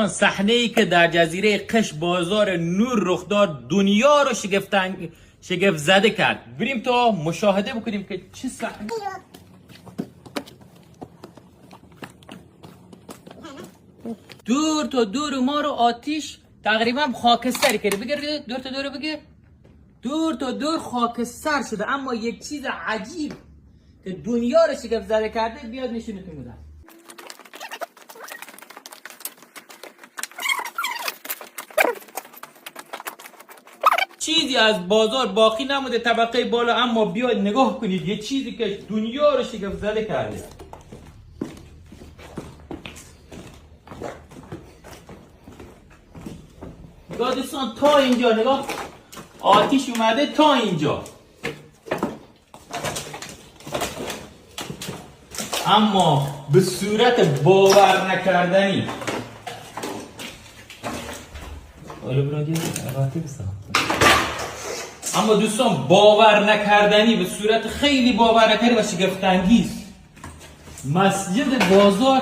صحنه‌ای که در جزیره قش بازار نور رخ داد دنیا رو شگفت زده کرد. بریم تا مشاهده بکنیم که چه صحنه. دور تا دور ما رو آتیش تقریبا خاکستری کرده. بگیر دور تا دور بگیر. دور تا دور خاکستر شده، اما یک چیز عجیب که دنیا رو شگفت زده کرده بیاد نشونتون میدم. چیزی از بازار باقی نموده، طبقه بالا، اما بیاید نگاه کنید یه چیزی که دنیا رو شگفت زده کرده. نگاه دوستان، تا اینجا نگاه، آتیش اومده تا اینجا، اما به صورت باور نکردنی. اما دوستان باور نکردنی، به صورت خیلی باور نکردنی و شگفت انگیز، مسجد بازار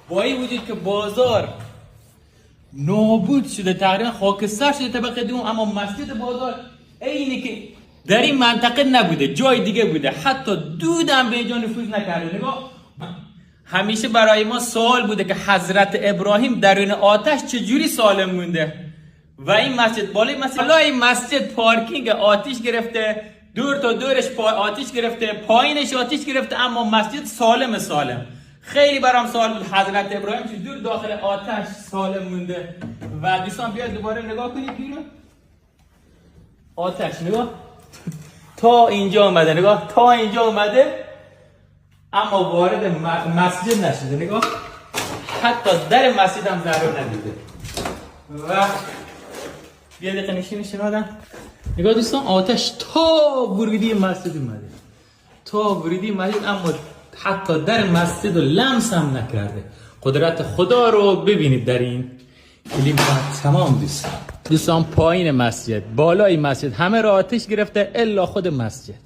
با این وجود که بازار نابود شده، تقریبا خاکستر شده طبقه دوم، اما مسجد بازار اینی که در این منطقه نبوده، جای دیگه بوده، حتی دود هم به اینجا نفوذ نکرده. نگاه، همیشه برای ما سوال بوده که حضرت ابراهیم درون آتش چجوری سالم مونده و این مسجد، بالای مسجد پارکینگ آتیش گرفته، دور تا دورش آتیش گرفته، پایینش آتیش گرفته، اما مسجد سالم. خیلی برام سوال بود حضرت ابراهیم چجور داخل آتش سالم مونده. و دوستان بیاد دوباره نگاه کنید بیرون، آتش نگاه تا اینجا اومده، نگاه تا اینجا اومده، اما وارد مسجد نشده. نگاه، حتی در مسجد هم ضرر ندیده. و بیا دقیقه نشین آدم، نگاه دوستان، آتش تا ورودی مسجد اومده، تا ورودی مسجد، اما حتی در مسجد رو لمس هم نکرده. قدرت خدا رو ببینید در این کلیپ. تمام دوستان پایین مسجد، بالای مسجد همه را آتش گرفته الا خود مسجد.